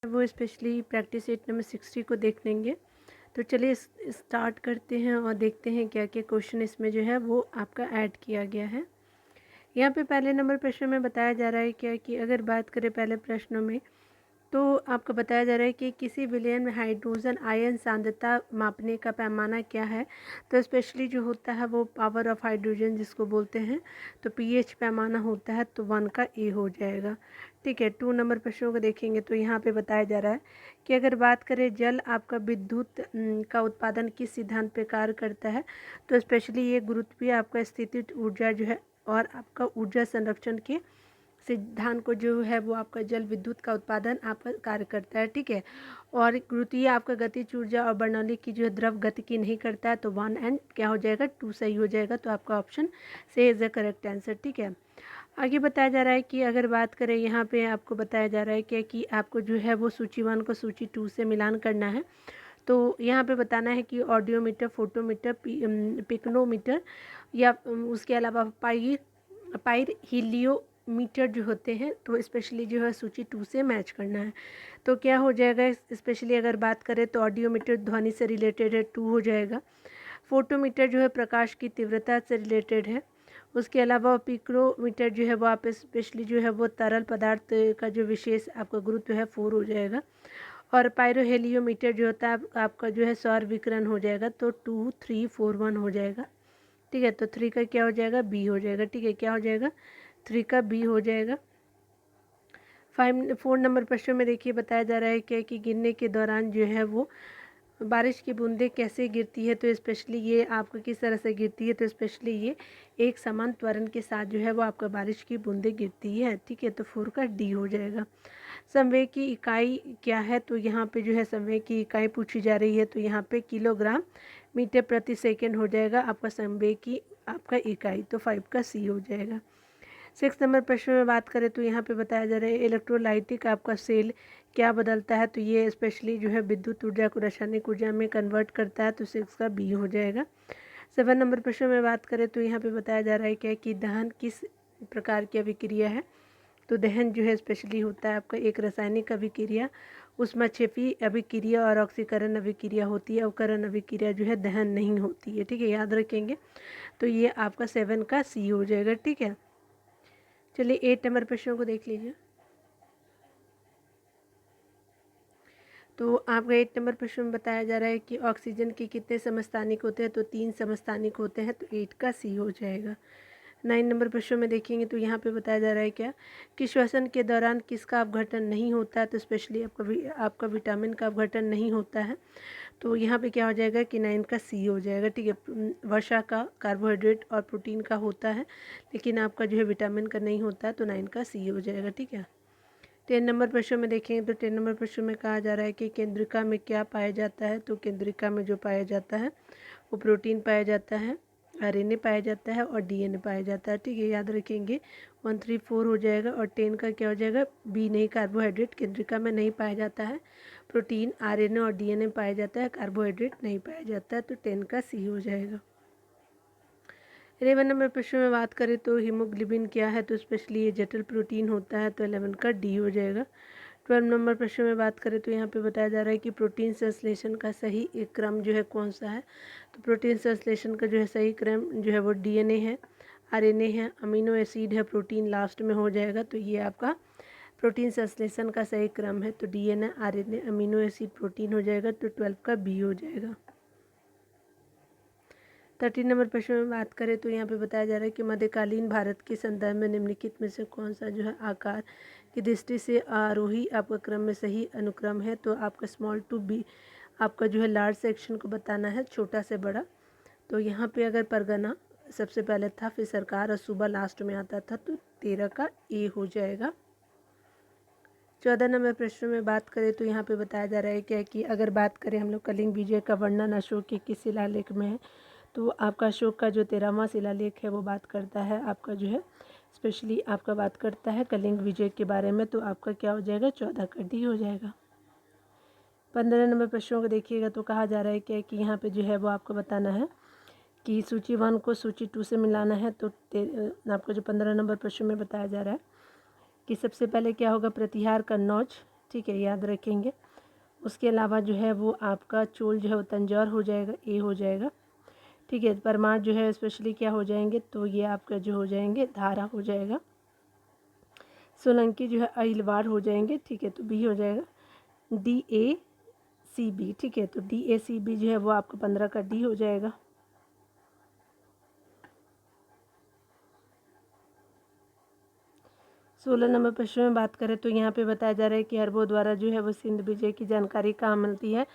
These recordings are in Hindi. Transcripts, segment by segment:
वो स्पेशली प्रैक्टिस सेट नंबर 60 को देख लेंगे। तो चलिए स्टार्ट करते हैं और देखते हैं क्या क्या क्वेश्चन इसमें जो है वो आपका ऐड किया गया है। यहाँ पे पहले नंबर प्रश्न में बताया जा रहा है क्या कि अगर बात करें पहले प्रश्नों में, तो आपको बताया जा रहा है कि किसी विलयन में हाइड्रोजन आयन सांद्रता मापने का पैमाना क्या है। तो स्पेशली जो होता है वो पावर ऑफ हाइड्रोजन जिसको बोलते हैं, तो पीएच पैमाना होता है, तो 1 का ए हो जाएगा। ठीक है, 2 नंबर प्रश्नों को देखेंगे तो यहाँ पे बताया जा रहा है कि अगर बात करें जल आपका विद्युत का उत्पादन किस सिद्धांत पे कार्य करता है। तो स्पेशली ये गुरुत्वीय आपका स्थितिज ऊर्जा जो है और आपका ऊर्जा संरक्षण के सिद्धांत को जो है वो आपका जल विद्युत का उत्पादन आपका कार्य करता है। ठीक है, और गुरुत्वीय आपका गतिज ऊर्जा और बर्नौली की जो है द्रव गति की नहीं करता है, तो 1 एंड क्या हो जाएगा 2 सही हो जाएगा। तो आपका ऑप्शन से इज द करेक्ट आंसर। ठीक है, आगे बताया जा रहा है कि अगर बात करें यहाँ पे आपको बताया जा रहा है कि आपको जो है वो सूची 1 को सूची 2 से मिलान करना है। तो यहाँ पे बताना है कि ऑडियोमीटर, फोटोमीटर, पिक्नोमीटर या उसके अलावा पाइर हीलियोमीटर जो होते हैं, तो स्पेशली जो है सूची 2 से मैच करना है। तो क्या हो जाएगा, स्पेशली अगर बात करें तो ऑडियोमीटर ध्वनि से रिलेटेड है, 2 हो जाएगा। फोटोमीटर जो है प्रकाश की तीव्रता से रिलेटेड है। उसके अलावा पिक्रोमीटर जो है वो आप स्पेशली जो है वो तरल पदार्थ का जो विशेष आपका गुरुत्व है 4 हो जाएगा। और पायरोहेलियोमीटर जो होता है आपका जो है सौर विकिरण हो जाएगा, तो 2 3 4 1 हो जाएगा। ठीक है, तो 3 का क्या हो जाएगा, बी हो जाएगा। ठीक है, क्या हो जाएगा, 3 का बी हो जाएगा। 4 नंबर प्रश्न में देखिए बताया जा रहा है क्या कि गिरने के दौरान जो है वो बारिश की बूंदें कैसे गिरती है। तो स्पेशली ये आपको किस तरह से गिरती है, तो स्पेशली ये एक समान त्वरण के साथ जो है वो आपका बारिश की बूंदें गिरती है। ठीक है, तो 4 का डी हो जाएगा। संवेग की इकाई क्या है, तो यहाँ पे जो है संवेग की इकाई पूछी जा रही है, तो यहाँ पे किलोग्राम मीटर प्रति सेकंड हो जाएगा आपका संवेग की आपका इकाई, तो 5 का सी हो जाएगा। 6 नंबर प्रश्न में बात करें तो यहाँ पे बताया जा रहा है इलेक्ट्रोलाइटिक आपका सेल क्या बदलता है। तो ये स्पेशली जो है विद्युत ऊर्जा को रासायनिक ऊर्जा में कन्वर्ट करता है, तो 6 का बी हो जाएगा। 7 नंबर प्रश्न में बात करें तो यहाँ पे बताया जा रहा है क्या कि दहन किस प्रकार की अभिक्रिया है। तो दहन जो है स्पेशली होता है आपका एक रासायनिक अभिक्रिया, ऊष्माक्षेपी अभिक्रिया और ऑक्सीकरण अभिक्रिया होती है। अवकरण अभिक्रिया जो है दहन नहीं होती है। ठीक है, याद रखेंगे। तो ये आपका 7 का सी हो जाएगा। ठीक है, चलिए 8 नंबर प्रश्नों को देख लीजिए। तो आपका 8 नंबर प्रश्न में बताया जा रहा है कि ऑक्सीजन के कितने समस्थानिक होते हैं। तो 3 समस्थानिक होते हैं, तो 8 का सी हो जाएगा। 9 नंबर प्रश्न में देखेंगे तो यहाँ पे बताया जा रहा है क्या कि श्वसन के दौरान किसका अपघटन नहीं होता है। तो स्पेशली आपका विटामिन का अपघटन नहीं होता है, तो यहाँ पे क्या हो जाएगा कि 9 का सी हो जाएगा। ठीक है, वसा का, कार्बोहाइड्रेट और प्रोटीन का होता है, लेकिन आपका जो है विटामिन का नहीं होता है, तो 9 का सी हो जाएगा। ठीक है, 10 नंबर प्रश्न में देखेंगे तो 10 नंबर प्रश्न में कहा जा रहा है कि केंद्रिका में क्या पाया जाता है। तो केंद्रिका में जो पाया जाता है वो प्रोटीन पाया जाता है, आरएनए पाया जाता है और डीएनए पाया जाता है। ठीक है, याद रखेंगे। 1 3 4 हो जाएगा और 10 का क्या हो जाएगा, बी नहीं, कार्बोहाइड्रेट केंद्रिका में नहीं पाया जाता है। प्रोटीन, आरएनए और डीएनए पाया जाता है, कार्बोहाइड्रेट नहीं पाया जाता है, तो 10 का सी हो जाएगा। 11 नंबर प्रश्न में बात करें तो हीमोग्लोबिन क्या है। तो स्पेशली ये जटिल प्रोटीन होता है, तो 11 का डी हो जाएगा। 12 नंबर प्रश्न में बात करें तो यहाँ पे बताया जा रहा है कि प्रोटीन संश्लेषण का सही एक क्रम जो है कौन सा है। तो प्रोटीन संश्लेषण का जो है सही क्रम जो है वो डीएनए है, आरएनए है, अमीनो एसिड है, प्रोटीन लास्ट में हो जाएगा। तो ये आपका प्रोटीन संश्लेषण का सही क्रम है, तो DNA, RNA, amino acid, protein हो जाएगा। तो 12 का बी हो जाएगा। 13 नंबर प्रश्न में बात करें तो यहाँ पे बताया जा रहा है कि मध्यकालीन भारत के संदर्भ में निम्नलिखित में से कौन सा जो है आकार की दृष्टि से आरोही आपका क्रम में सही अनुक्रम है। तो आपका स्मॉल टू बी आपका जो है लार्ज सेक्शन को बताना है, छोटा से बड़ा। तो यहाँ पे अगर परगना सबसे पहले था, फिर सरकार और सूबा लास्ट में आता था, तो 13 का ए हो जाएगा। 14 नंबर प्रश्न में बात करें तो यहाँ पे बताया जा रहा है क्या कि अगर बात करें हम लोग कलिंग विजय का वर्णन अशोक के किस शिलालेख में है। तो आपका अशोक का जो 13वां शिलालेख है वो बात करता है आपका जो है स्पेशली आपका बात करता है कलिंग विजय के बारे में। तो आपका क्या हो जाएगा, 14 का डी हो जाएगा। 15 नंबर प्रश्नों को देखिएगा तो कहा जा रहा है क्या कि यहाँ पे जो है वो आपको बताना है कि सूची 1 को सूची 2 से मिलाना है। तो आपको जो 15 नंबर प्रश्न में बताया जा रहा है कि सबसे पहले क्या होगा, प्रतिहार का नौच ठीक है, याद रखेंगे। उसके अलावा जो है वो आपका चोल जो है वो तंजौर हो जाएगा, ए हो जाएगा। ठीक है, परमार जो है स्पेशली क्या हो जाएंगे, तो ये आपका जो हो जाएंगे धारा हो जाएगा। सोलंकी जो है अहिलवाड़ हो जाएंगे। ठीक है, तो बी हो जाएगा DACB। ठीक है, तो DACB जो है वो आपका 15 का डी हो जाएगा। सोलह नंबर प्रश्न में बात करें तो यहाँ पे बताया जा रहा है कि अरबों द्वारा जो है वो सिंध विजय की जानकारी कहाँ मिलती है,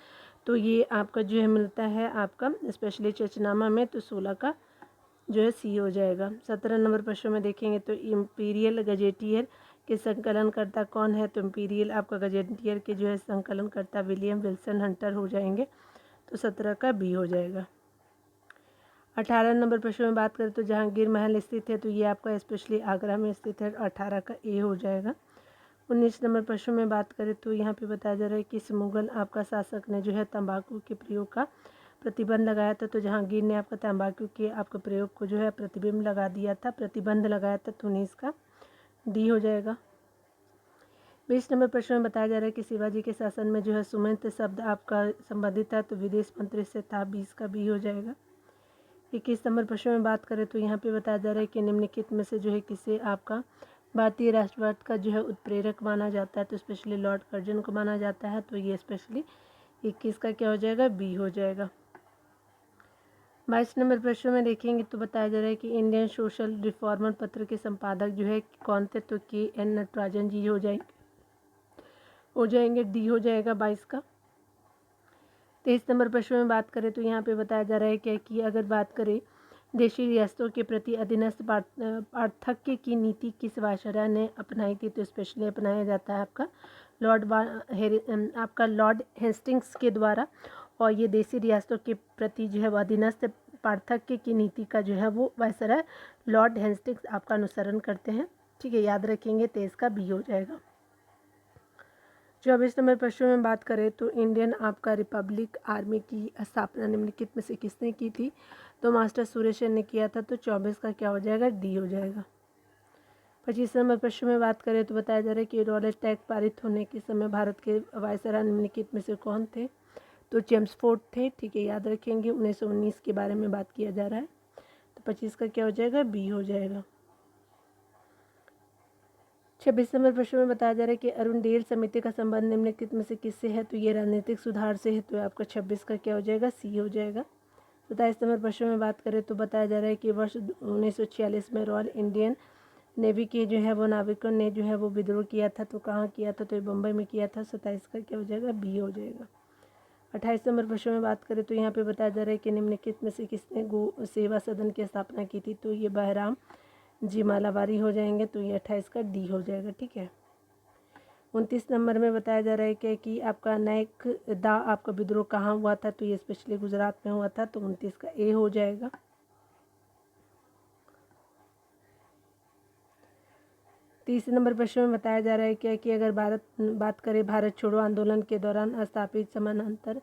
तो ये आपका जो है मिलता है आपका स्पेशली चचनामा में, तो 16 का जो है सी हो जाएगा। 17 नंबर प्रश्न में देखेंगे तो इम्पीरियल गजेटियर के संकलनकर्ता कौन है, तो इम्पीरियल आपका गजेटियर के जो है संकलनकर्ता विलियम विल्सन हंटर हो जाएंगे, तो 17 का बी हो जाएगा। 18 नंबर प्रश्न में बात करें तो जहांगीर महल स्थित है, तो ये आपका स्पेशली आगरा में स्थित है, 18 का ए हो जाएगा। 19 नंबर प्रश्न में बात करें तो यहाँ पे बताया जा रहा है कि इस मुगल आपका शासक ने जो है तंबाकू के प्रयोग का प्रतिबंध लगाया था, तो जहांगीर ने आपका तंबाकू के आपके प्रयोग को जो है प्रतिबंध लगा दिया था, तो 19 का डी हो जाएगा। 20 नंबर प्रश्न में बताया जा रहा है कि शिवाजी के शासन में जो है सुमंत शब्द आपका संबंधित था, तो विदेश मंत्री से था, 20 का बी हो जाएगा। 21 नंबर प्रश्न में बात करें तो यहाँ पे बताया जा रहा है कि निम्नलिखित में से जो है किसे आपका भारतीय राष्ट्रवाद का जो है उत्प्रेरक माना जाता है, तो स्पेशली लॉर्ड कर्जन को माना जाता है, तो ये स्पेशली 21 का क्या हो जाएगा, बी हो जाएगा। 22 नंबर प्रश्न में देखेंगे तो बताया जा रहा है कि इंडियन सोशल रिफॉर्मर पत्र के संपादक जो है कौन थे, तो KN नटराजन जी हो जाएंगे, डी हो जाएगा 22 का। 23 नंबर प्रश्न में बात करें तो यहाँ पे बताया जा रहा है क्या कि अगर बात करें देशी रियासतों के प्रति अधीनस्थ पार्थक्य की नीति किस वायसराय ने अपनाई थी, तो स्पेशली अपनाया जाता है आपका लॉर्ड हेस्टिंग्स के द्वारा, और ये देशी रियासतों के प्रति जो है वो अधीनस्थ पार्थक्य की नीति का जो है वो वायसराय लॉर्ड हेस्टिंग्स आपका अनुसरण करते हैं। ठीक है, याद रखेंगे, 23 का बी हो जाएगा। 24 नंबर प्रश्न में बात करें तो इंडियन आपका रिपब्लिक आर्मी की स्थापना निम्नलिखित में से किसने की थी, तो मास्टर सुरेशन ने किया था, तो 24 का क्या हो जाएगा, डी हो जाएगा। 25 नंबर प्रश्न में बात करें तो बताया जा रहा है कि रॉलेट टैक्स पारित होने के समय भारत के वायसराय निम्नलिखित में से कौन थे, तो चेम्सफोर्ड थे। ठीक है, याद रखेंगे, 1919 के बारे में बात किया जा रहा है, तो 25 का क्या हो जाएगा, बी हो जाएगा। 26 नंबर प्रश्न में बताया जा रहा है कि अरुणडेल समिति का संबंध निम्नलिखित में से किससे है, तो ये राजनीतिक सुधार से है, तो आपका 26 का क्या हो जाएगा, सी हो जाएगा। 27 नंबर प्रश्न में बात करें तो बताया जा रहा है कि वर्ष 1946 में रॉयल इंडियन नेवी के जो है वो नाविकों ने जो है वो विद्रोह किया था, तो कहाँ किया था, तो ये बम्बई में किया था, 27 का क्या हो जाएगा, बी हो जाएगा। 28 नंबर प्रश्न में बात करें तो यहाँ पे बताया जा रहा है कि निम्नलिखित में से किसने गो सेवा सदन की स्थापना की थी, तो ये बहराम जी मालावारी हो जाएंगे, तो ये 28 का डी हो जाएगा। ठीक है, 29 नंबर में बताया जा रहा है कि आपका नायक दा आपका विद्रोह कहाँ हुआ था, तो ये स्पेशली गुजरात में हुआ था, तो 29 का ए हो जाएगा। 30 नंबर प्रश्न में बताया जा रहा है कि अगर बात करें भारत छोड़ो आंदोलन के दौरान स्थापित समानांतर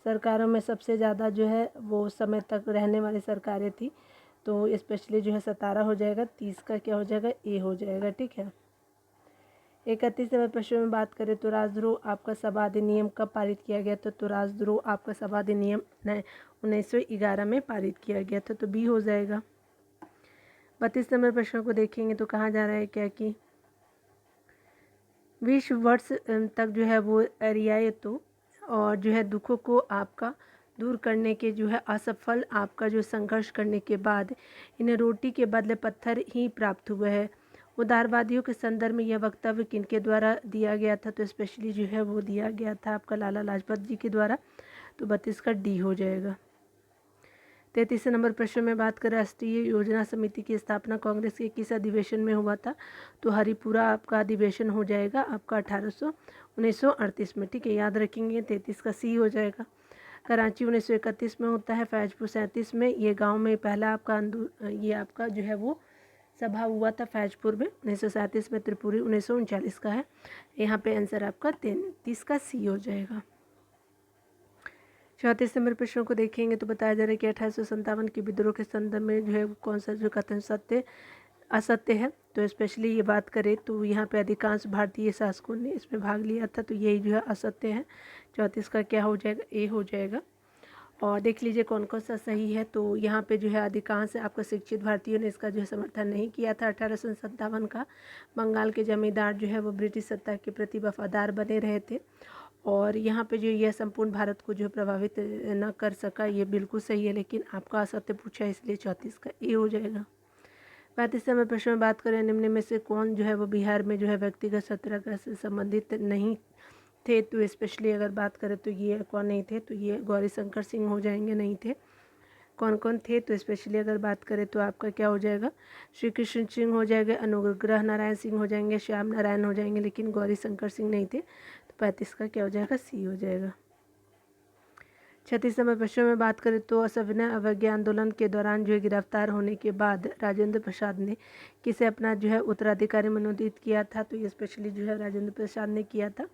सरकारों में सबसे ज़्यादा जो है वो समय तक रहने वाली सरकारें थी, तो स्पेशली जो है 17 हो जाएगा, 30 का क्या हो जाएगा, ए हो जाएगा। ठीक है, 31 नंबर प्रश्न में बात करें तो राजद्रोह आपका सभा अधिनियम कब पारित किया गया था, तो राजद्रोह आपका सभा अधिनियम 1911 में पारित किया गया था, तो बी हो जाएगा। 32 नंबर प्रश्न को देखेंगे तो कहा जा रहा है कि 20 वर्ष तक जो है वो रियायतों और जो है दुखों को आपका दूर करने के जो है असफल आपका जो संघर्ष करने के बाद इन्हें रोटी के बदले पत्थर ही प्राप्त हुए हैं। उदारवादियों के संदर्भ में यह वक्तव्य किनके द्वारा दिया गया था, तो स्पेशली जो है वो दिया गया था आपका लाला लाजपत जी के द्वारा, तो 32 का डी हो जाएगा। 33 नंबर प्रश्न में बात करें राष्ट्रीय योजना समिति की स्थापना कांग्रेस के किस अधिवेशन में हुआ था, तो हरिपुरा आपका अधिवेशन हो जाएगा आपका 1938 में। ठीक है, याद रखेंगे, 33 का सी हो जाएगा। कराची 1931 में होता है, फैजपुर 37 में, ये गांव में पहला आपका ये आपका जो है वो सभा हुआ था फैजपुर में 1937 में, त्रिपुरी 1939 का है, यहाँ पे आंसर आपका 33 का सी हो जाएगा। 34 नंबर प्रश्नों को देखेंगे तो बताया जा रहा है कि 1857 के विद्रोह के संदर्भ में जो है कौन सा जो कथन सत्य असत्य है। तो स्पेशली ये बात करें तो यहाँ पे अधिकांश भारतीय शासकों ने इसमें भाग लिया था, तो यही जो है असत्य है। 34 का क्या हो जाएगा, ए हो जाएगा। और देख लीजिए कौन कौन सा सही है। तो यहाँ पे जो है अधिकांश आपका शिक्षित भारतीयों ने इसका जो है समर्थन नहीं किया था। 1857 का बंगाल के जमींदार जो है वो ब्रिटिश सत्ता के प्रति वफादार बने रहे थे, और यहाँ पे जो यह संपूर्ण भारत को जो प्रभावित न कर सका, ये बिल्कुल सही है, लेकिन आपका असत्य पूछा है, इसलिए 34 का ए हो जाएगा। 35 नंबर प्रश्न में बात करें, निम्न में से कौन जो है वो बिहार में जो है व्यक्तिगत सत्याग्रह से संबंधित नहीं थे। तो स्पेशली अगर बात करें तो ये कौन नहीं थे, तो ये गौरीशंकर सिंह हो जाएंगे, नहीं थे। कौन कौन थे, तो स्पेशली अगर बात करें तो आपका क्या हो जाएगा, श्री कृष्ण सिंह हो जाएगा, अनुग्रह नारायण सिंह हो जाएंगे, श्याम नारायण हो जाएंगे, लेकिन गौरीशंकर सिंह नहीं थे। तो 35 का क्या हो जाएगा, सी हो जाएगा। 36 नंबर प्रश्न में बात करें तो सविनय अवज्ञा आंदोलन के दौरान जो है गिरफ्तार होने के बाद राजेंद्र प्रसाद ने किसे अपना जो है उत्तराधिकारी मनोनीत किया था। तो ये स्पेशली जो है राजेंद्र प्रसाद ने किया था,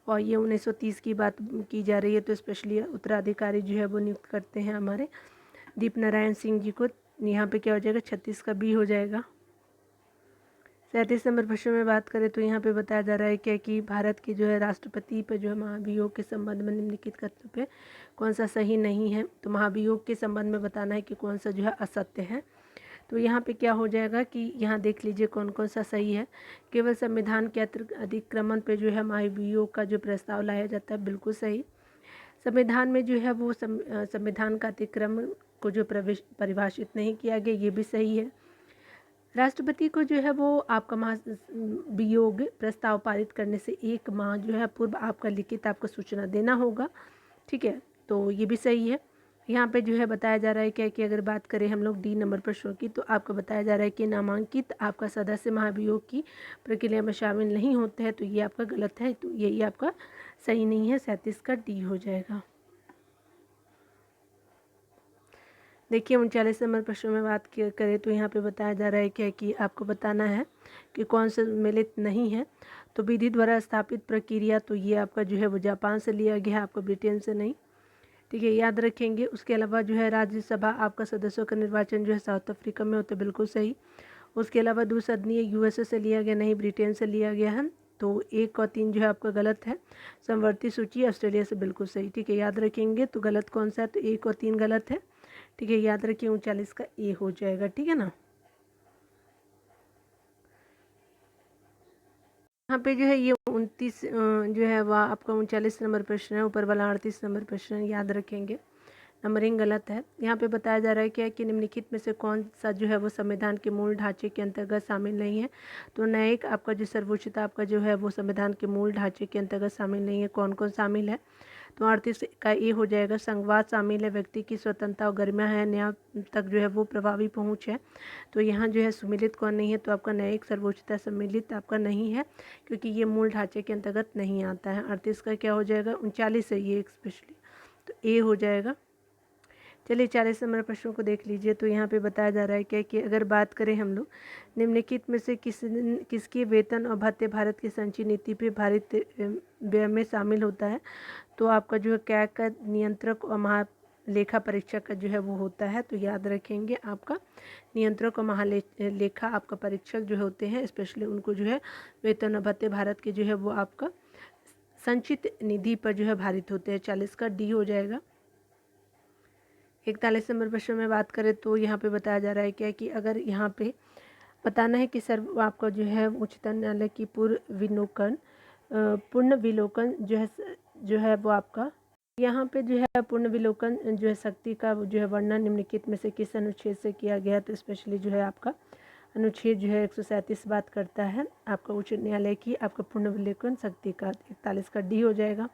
और ये 1930 की बात की जा रही है। तो स्पेशली उत्तराधिकारी जो है वो नियुक्त करते हैं हमारे दीप नारायण सिंह जी को। यहाँ पे क्या हो जाएगा, 36 का बी हो जाएगा। 37 नंबर प्रश्न में बात करें तो यहाँ पे बताया जा रहा है क्या कि भारत के जो है राष्ट्रपति पर जो है महाभियोग के संबंध में निम्नलिखित कथनों पे कौन सा सही नहीं है। तो महाभियोग के संबंध में बताना है कि कौन सा जो है असत्य है। तो यहाँ पे क्या हो जाएगा कि यहाँ देख लीजिए कौन कौन सा सही है। केवल संविधान के अतिक्रमण पे जो है महाभियोग का जो प्रस्ताव लाया जाता है, बिल्कुल सही। संविधान में जो है वो संविधान का अतिक्रमण को जो परिभाषित नहीं किया गया, ये भी सही है। राष्ट्रपति को जो है वो आपका महाभियोग प्रस्ताव पारित करने से 1 माह जो है पूर्व आपका लिखित आपको सूचना देना होगा, ठीक है, तो ये भी सही है। यहाँ पे जो है बताया जा रहा है क्या कि अगर बात करें हम लोग डी नंबर प्रश्नों की, तो आपको बताया जा रहा है कि नामांकित आपका सदस्य महाभियोग की प्रक्रिया में शामिल नहीं होते हैं, तो ये आपका गलत है, तो यही आपका सही नहीं है। 37 का डी हो जाएगा। देखिए 39 नंबर प्रश्न में बात करें तो यहाँ पे बताया जा रहा है क्या कि आपको बताना है कि कौन सा सम्मिलित नहीं है। तो विधि द्वारा स्थापित प्रक्रिया, तो ये आपका जो है वो जापान से लिया गया है, आपको ब्रिटेन से नहीं, ठीक है, याद रखेंगे। उसके अलावा जो है राज्यसभा आपका सदस्यों का निर्वाचन जो है साउथ अफ्रीका में होता है, बिल्कुल सही। उसके अलावा दूसदनीय यूएसए से लिया गया, नहीं, ब्रिटेन से लिया गया है। तो 1 और 3 जो है आपका गलत है। समवर्ती सूची ऑस्ट्रेलिया से, बिल्कुल सही, ठीक है, याद रखेंगे। तो गलत कौन सा है, तो 1 और 3 गलत है, ठीक है, याद रखिए। 39 का ए हो जाएगा, ठीक है ना। यहाँ पे जो है ये 29 जो है वह आपका 39 नंबर प्रश्न है, ऊपर वाला 38 नंबर प्रश्न है, याद रखेंगे। नंबरिंग गलत है। यहाँ पे बताया जा रहा है क्या कि निम्नलिखित में से कौन सा जो है वो संविधान के मूल ढांचे के अंतर्गत शामिल नहीं है। तो न्यायिक आपका जो सर्वोच्चता आपका जो है वो संविधान के मूल ढांचे के अंतर्गत शामिल नहीं है। कौन कौन शामिल है, तो 38 का ए हो जाएगा। संवाद शामिल है, व्यक्ति की स्वतंत्रता और गरिमा है, न्याय तक जो है वो प्रभावी पहुंच है। तो यहाँ जो है सुमिलित कौन नहीं है, तो आपका न्यायिक सर्वोच्चता सम्मिलित आपका नहीं है, क्योंकि ये मूल ढांचे के अंतर्गत नहीं आता है। 38 का क्या हो जाएगा, 39 है ये स्पेशली, तो ए हो जाएगा। चलिए 40 नंबर प्रश्नों को देख लीजिए। तो यहाँ पे बताया जा रहा है क्या कि अगर बात करें हम लोग निम्नलिखित में से किसके वेतन और भत्ते भारत की संचयी नीति पे भारित व्यय में शामिल होता है। तो आपका जो है कैग का नियंत्रक और महालेखा परीक्षक का जो है वो होता है। तो याद रखेंगे आपका नियंत्रक और महालेखा आपका परीक्षक जो होते हैं, स्पेशली उनको जो है वेतन और भत्ते भारत के जो है वो आपका संचित निधि पर जो है भारित होते हैं। 40 का डी हो जाएगा। 41 नंबर प्रश्न में बात करें तो यहाँ पे बताया जा रहा है क्या कि अगर यहाँ पे बताना है कि सर आपका जो है उच्चतम न्यायालय की पूर्ण विलोकन जो है वो आपका यहाँ पे जो है पूर्ण विलोकन जो है शक्ति का जो है वर्णन निम्नलिखित में से किस अनुच्छेद से किया गया। तो स्पेशली जो है आपका अनुच्छेद जो है 137 बात करता है आपका उच्च न्यायालय की आपका पूर्ण विलोकन शक्ति का। 41 का डी हो जाएगा।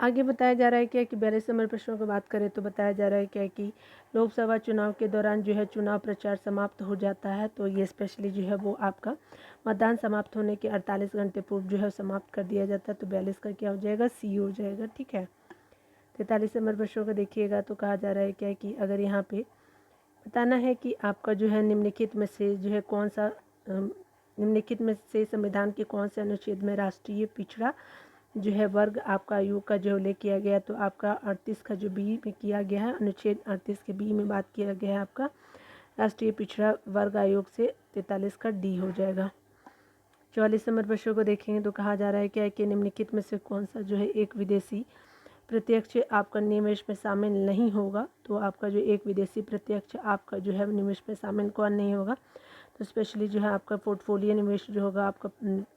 आगे बताया जा रहा है क्या कि 42 नंबर प्रश्नों की बात करें तो बताया जा रहा है क्या कि लोकसभा चुनाव के दौरान जो है चुनाव प्रचार समाप्त हो जाता है। तो ये स्पेशली जो है वो आपका मतदान समाप्त होने के 48 घंटे पूर्व जो है समाप्त कर दिया जाता है। तो 42 का क्या हो जाएगा, सी हो जाएगा, ठीक है। 43 नंबर प्रश्नों को देखिएगा तो कहा जा रहा है क्या कि अगर यहाँ पे बताना है कि आपका जो है निम्नलिखित में से जो है कौन सा निम्नलिखित में से संविधान के कौन से अनुच्छेद में राष्ट्रीय पिछड़ा जो है वर्ग आपका आयु का जो उल्लेख किया गया। तो आपका 38 का जो बी में किया गया है, अनुच्छेद 38 के बी में बात किया गया है आपका राष्ट्रीय पिछड़ा वर्ग आयोग से 43 का डी हो जाएगा। 44 नंबर प्रश्न को देखेंगे तो कहा जा रहा है क्या है कि निम्नलिखित में से कौन सा जो है एक विदेशी प्रत्यक्ष आपका निवेश में शामिल नहीं होगा। तो आपका जो एक विदेशी प्रत्यक्ष आपका जो है निवेश में शामिल कौन नहीं होगा, तो स्पेशली जो है आपका पोर्टफोलियो निवेश जो होगा आपका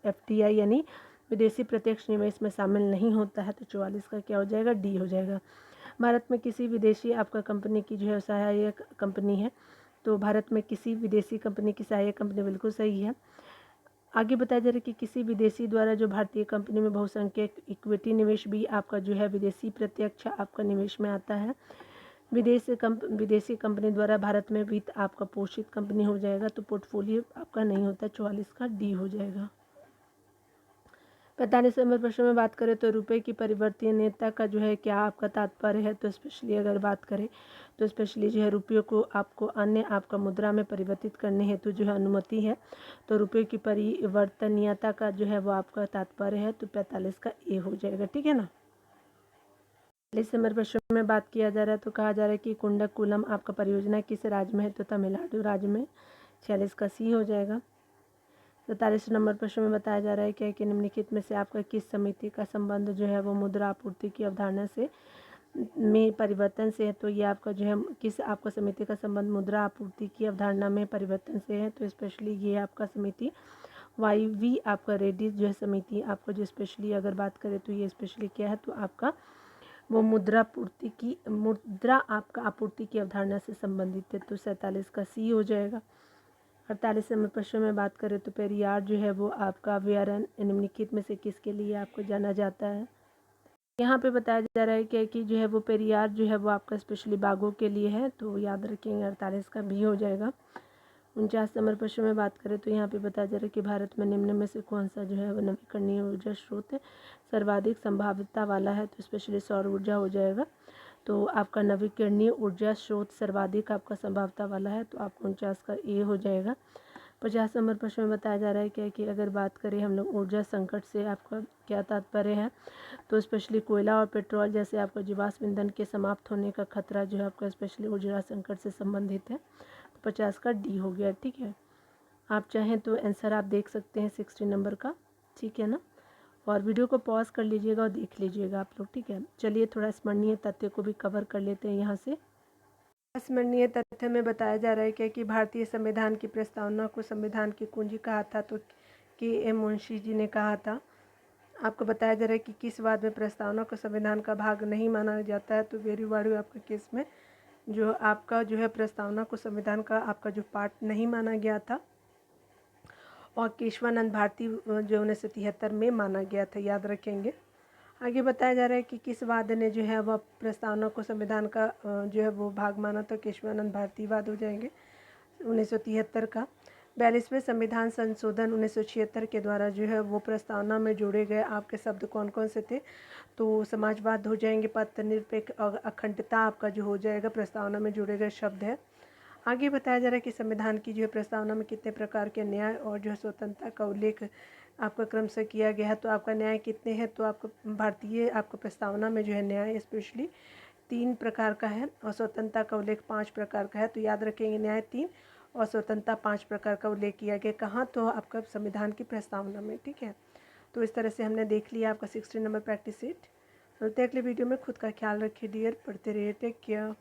FDI यानी विदेशी प्रत्यक्ष निवेश में शामिल नहीं होता है। तो 44 का क्या हो जाएगा, डी हो जाएगा। भारत में किसी विदेशी आपका कंपनी की जो है सहायक कंपनी है, तो भारत में किसी विदेशी कंपनी की सहायक कंपनी बिल्कुल सही है। आगे बताया जा रहा है कि किसी विदेशी द्वारा जो भारतीय कंपनी में बहुसंख्यक इक्विटी निवेश भी आपका जो है विदेशी प्रत्यक्ष आपका निवेश में आता है। विदेशी कंपनी द्वारा भारत में वित्त आपका पोषित कंपनी हो जाएगा, तो पोर्टफोलियो आपका नहीं होता। 44 का डी हो जाएगा। 45 नंबर प्रश्न में बात करें तो रुपए की परिवर्तनीयता का जो है क्या आपका तात्पर्य है, तो स्पेशली अगर बात करें तो स्पेशली जो है रुपये को आपको अन्य आपका मुद्रा में परिवर्तित करने हेतु जो है अनुमति है। तो रुपये की परिवर्तनीयता का जो है वो आपका तात्पर्य है, तो 45 का ए हो जाएगा। ठीक है ना। 45 नंबर प्रश्न में बात किया जा रहा है तो कहा जा रहा है कि कुंडकुलम आपका परियोजना किस राज्य में है, तो तमिलनाडु राज्य में। 46 का सी हो जाएगा। 47 नंबर प्रश्न में बताया जा रहा है क्या कि निम्नलिखित में से आपका किस समिति का संबंध जो है वो मुद्रा आपूर्ति की अवधारणा से में परिवर्तन से है। तो ये आपका जो है किस आपका समिति का संबंध मुद्रा आपूर्ति की अवधारणा में परिवर्तन से है, तो स्पेशली ये आपका समिति YV आपका रेड्डी जो है समिति आपका जो स्पेशली अगर बात करें तो ये स्पेशली क्या है, तो आपका वो मुद्रा आपका आपूर्ति की अवधारणा से संबंधित है। तो 47 का सी हो जाएगा। 48 नंबर प्रश्न में बात करें तो पेरियार जो है वो आपका अभ्यारण्य निम्नलिखित में से किसके लिए आपको जाना जाता है। यहाँ पे बताया जा रहा है कि जो है वो पेरियार जो है वो आपका स्पेशली बाघों के लिए है, तो याद रखेंगे 48 का भी हो जाएगा। 49 नंबर प्रश्न में बात करें तो यहाँ पे बताया जा रहा है कि भारत में निम्न में से कौन सा जो है वो नवीकरणीय ऊर्जा स्रोत सर्वाधिक संभाव्यता वाला है, तो स्पेशली सौर ऊर्जा हो जाएगा। तो आपका नवीकरणीय ऊर्जा स्रोत सर्वाधिक आपका संभाव्यता वाला है, तो आपको 49 का ए हो जाएगा। 50 नंबर प्रश्न में बताया जा रहा है क्या कि अगर बात करें हम लोग ऊर्जा संकट से आपका क्या तात्पर्य है, तो स्पेशली कोयला और पेट्रोल जैसे आपका जीवाश्म ईंधन के समाप्त होने का खतरा जो है आपका स्पेशली ऊर्जा संकट से संबंधित है। तो 50 का डी हो गया। ठीक है, आप चाहें तो आंसर आप देख सकते हैं 60 नंबर का। ठीक है ना, और वीडियो को पॉज कर लीजिएगा और देख लीजिएगा आप लोग। ठीक है, चलिए थोड़ा स्मरणीय तथ्य को भी कवर कर लेते हैं यहाँ से। स्मरणीय तथ्य में बताया जा रहा है कि भारतीय संविधान की प्रस्तावना को संविधान की कुंजी कहा था, तो KM मुंशी जी ने कहा था। आपको बताया जा रहा है कि किस वाद में प्रस्तावना को संविधान का भाग नहीं माना जाता है, तो वेरीवाड़ू आपका केस में जो आपका जो है प्रस्तावना को संविधान का आपका जो पार्ट नहीं माना गया था, और केशवानंद भारती जो 1973 में माना गया था, याद रखेंगे। आगे बताया जा रहा है कि किस वाद ने जो है वह प्रस्तावना को संविधान का जो है वो भाग माना, तो केशवानंद भारती वाद हो जाएंगे 1973 का। 42वें संविधान संशोधन 1976 के द्वारा जो है वो प्रस्तावना में जोड़े गए आपके शब्द कौन कौन से थे, तो समाजवाद हो जाएंगे, पथ निरपेक्ष और अखंडता आपका जो हो जाएगा प्रस्तावना में जोड़े गए शब्द है। आगे बताया जा रहा है कि संविधान की जो है प्रस्तावना में कितने प्रकार के न्याय और जो है स्वतंत्रता का उल्लेख आपका क्रम से किया गया है, तो आपका न्याय कितने हैं, तो आपको भारतीय आपको प्रस्तावना में जो है न्याय स्पेशली 3 प्रकार का है और स्वतंत्रता का उल्लेख 5 प्रकार का है। तो याद रखेंगे न्याय 3 और स्वतंत्रता 5 प्रकार का उल्लेख किया गया कहाँ, तो आपका संविधान की प्रस्तावना में। ठीक है, तो इस तरह से हमने देख लिया आपका 60 नंबर प्रैक्टिस सेट। मिलते हैं अगले वीडियो में। खुद का ख्याल रखिए डियर, पढ़ते रहिए, टेक केयर।